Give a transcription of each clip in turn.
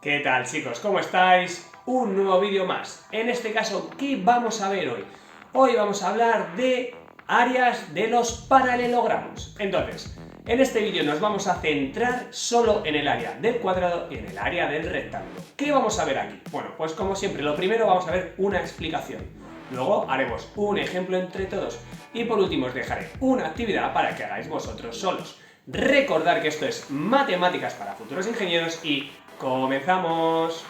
¿Qué tal, chicos? ¿Cómo estáis? Un nuevo vídeo más. En este caso, ¿qué vamos a ver hoy? Hoy vamos a hablar de áreas de los paralelogramos. Entonces, en este vídeo nos vamos a centrar solo en el área del cuadrado y en el área del rectángulo. ¿Qué vamos a ver aquí? Bueno, pues como siempre, lo primero vamos a ver una explicación. Luego haremos un ejemplo entre todos. Y por último os dejaré una actividad para que hagáis vosotros solos. Recordad que esto es matemáticas para futuros ingenieros y ¡comenzamos!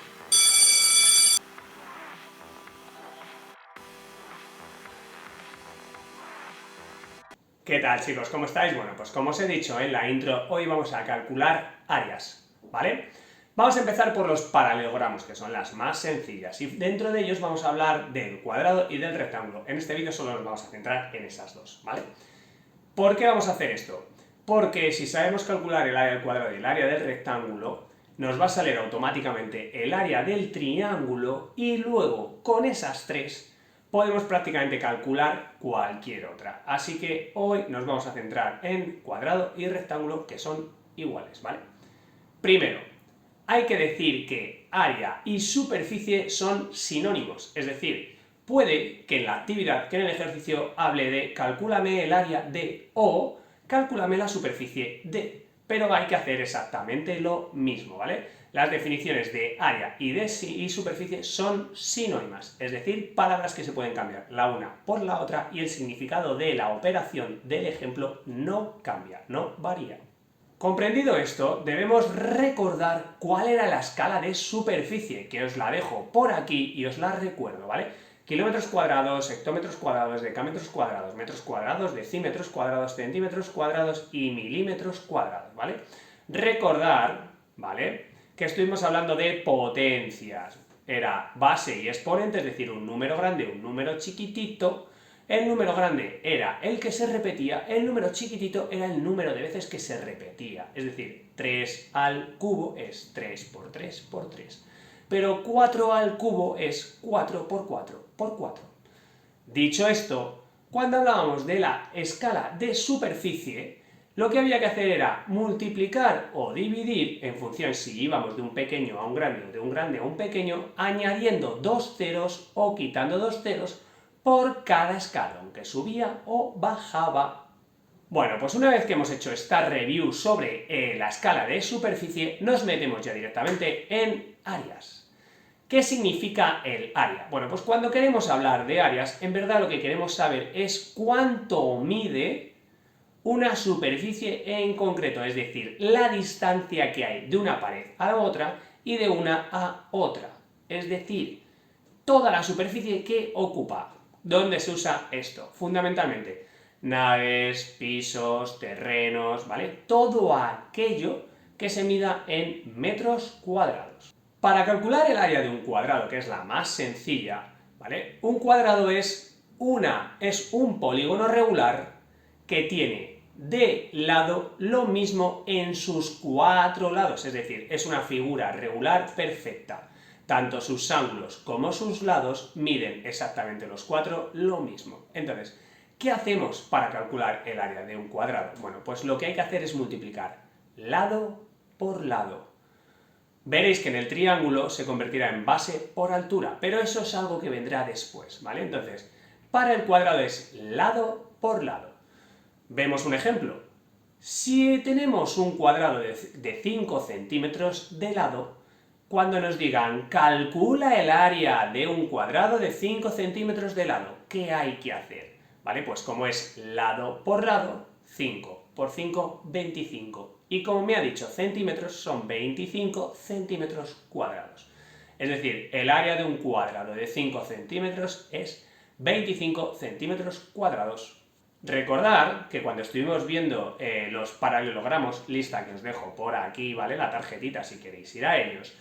¿Qué tal, chicos? ¿Cómo estáis? Bueno, pues como os he dicho en la intro, hoy vamos a calcular áreas, ¿vale? Vamos a empezar por los paralelogramos, que son las más sencillas, y dentro de ellos vamos a hablar del cuadrado y del rectángulo. En este vídeo solo nos vamos a centrar en esas dos, ¿vale? ¿Por qué vamos a hacer esto? Porque si sabemos calcular el área del cuadrado y el área del rectángulo, nos va a salir automáticamente el área del triángulo y luego con esas tres podemos prácticamente calcular cualquier otra. Así que hoy nos vamos a centrar en cuadrado y rectángulo, que son iguales, ¿vale? Primero, hay que decir que área y superficie son sinónimos, es decir, puede que en la actividad, que en el ejercicio, hable de calcúlame el área de o calcúlame la superficie de, pero hay que hacer exactamente lo mismo, ¿vale? Las definiciones de área y superficie son sinónimas, es decir, palabras que se pueden cambiar la una por la otra y el significado de la operación del ejemplo no cambia, no varía. Comprendido esto, debemos recordar cuál era la escala de superficie, que os la dejo por aquí y os la recuerdo, ¿vale? Kilómetros cuadrados, hectómetros cuadrados, decámetros cuadrados, metros cuadrados, decímetros cuadrados, centímetros cuadrados y milímetros cuadrados, ¿vale? Recordar, ¿vale?, que estuvimos hablando de potencias. Era base y exponente, es decir, un número grande, un número chiquitito. El número grande era el que se repetía, el número chiquitito era el número de veces que se repetía. Es decir, 3 al cubo es 3 por 3 por 3. Pero 4 al cubo es 4 por 4 por 4. Dicho esto, cuando hablábamos de la escala de superficie, lo que había que hacer era multiplicar o dividir en función si íbamos de un pequeño a un grande o de un grande a un pequeño, añadiendo dos ceros o quitando dos ceros por cada escalón que subía o bajaba. Bueno, pues una vez que hemos hecho esta review sobre la escala de superficie, nos metemos ya directamente en áreas. ¿Qué significa el área? Bueno, pues cuando queremos hablar de áreas, en verdad lo que queremos saber es cuánto mide una superficie en concreto, es decir, la distancia que hay de una pared a la otra y de una a otra. Es decir, toda la superficie que ocupa. ¿Dónde se usa esto? Fundamentalmente, naves, pisos, terrenos, ¿vale? Todo aquello que se mida en metros cuadrados. Para calcular el área de un cuadrado, que es la más sencilla, ¿vale? Un cuadrado es un polígono regular que tiene de lado lo mismo en sus cuatro lados, es decir, es una figura regular perfecta. Tanto sus ángulos como sus lados miden exactamente los cuatro lo mismo. Entonces, ¿qué hacemos para calcular el área de un cuadrado? Bueno, pues lo que hay que hacer es multiplicar lado por lado. Veréis que en el triángulo se convertirá en base por altura, pero eso es algo que vendrá después, ¿vale? Entonces, para el cuadrado es lado por lado. Vemos un ejemplo. Si tenemos un cuadrado de 5 centímetros de lado, cuando nos digan calcula el área de un cuadrado de 5 centímetros de lado, ¿qué hay que hacer? ¿Vale? Pues como es lado por lado, 5 por 5, 25. Y como me ha dicho centímetros, son 25 centímetros cuadrados. Es decir, el área de un cuadrado de 5 centímetros es 25 centímetros cuadrados. Recordar que cuando estuvimos viendo los paralelogramos, lista que os dejo por aquí, ¿vale? La tarjetita si queréis ir a ellos,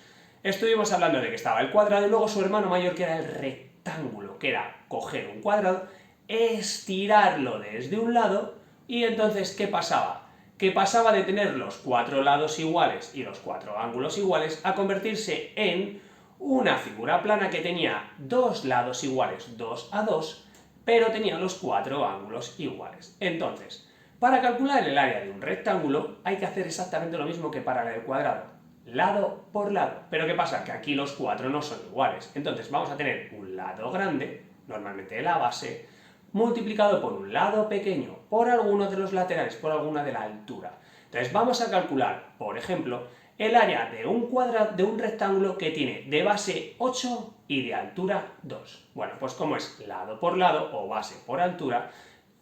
estuvimos hablando de que estaba el cuadrado y luego su hermano mayor, que era el rectángulo, que era coger un cuadrado, estirarlo desde un lado y entonces, ¿qué pasaba? Que pasaba de tener los cuatro lados iguales y los cuatro ángulos iguales a convertirse en una figura plana que tenía dos lados iguales, 2 a 2, pero tenía los cuatro ángulos iguales. Entonces, para calcular el área de un rectángulo hay que hacer exactamente lo mismo que para el cuadrado. lado por lado. Pero ¿qué pasa? Que aquí los cuatro no son iguales. Entonces vamos a tener un lado grande, normalmente de la base, multiplicado por un lado pequeño, por alguno de los laterales, por alguna de la altura. Entonces vamos a calcular, por ejemplo, el área de un rectángulo que tiene de base 8 y de altura 2. Bueno, pues como es lado por lado, o base por altura,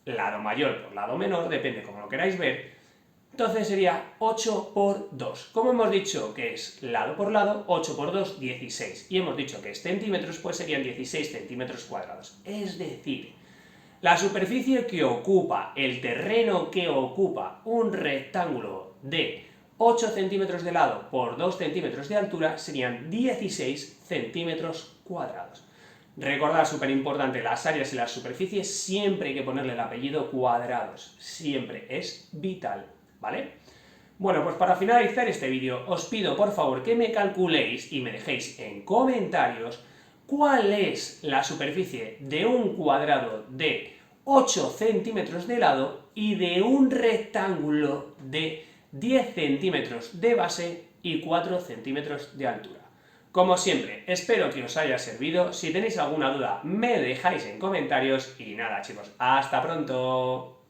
lado mayor por lado menor, depende como lo queráis ver, entonces sería 8 por 2. Como hemos dicho que es lado por lado, 8 por 2, 16. Y hemos dicho que es centímetros, pues serían 16 centímetros cuadrados. Es decir, la superficie que ocupa, el terreno que ocupa un rectángulo de 8 centímetros de lado por 2 centímetros de altura serían 16 centímetros cuadrados. Recordad, súper importante, las áreas y las superficies siempre hay que ponerle el apellido cuadrados. Siempre, es vital, ¿vale? Bueno, pues para finalizar este vídeo os pido por favor que me calculéis y me dejéis en comentarios cuál es la superficie de un cuadrado de 8 centímetros de lado y de un rectángulo de 10 centímetros de base y 4 centímetros de altura. Como siempre, espero que os haya servido. Si tenéis alguna duda, me dejáis en comentarios. Y nada, chicos, ¡hasta pronto!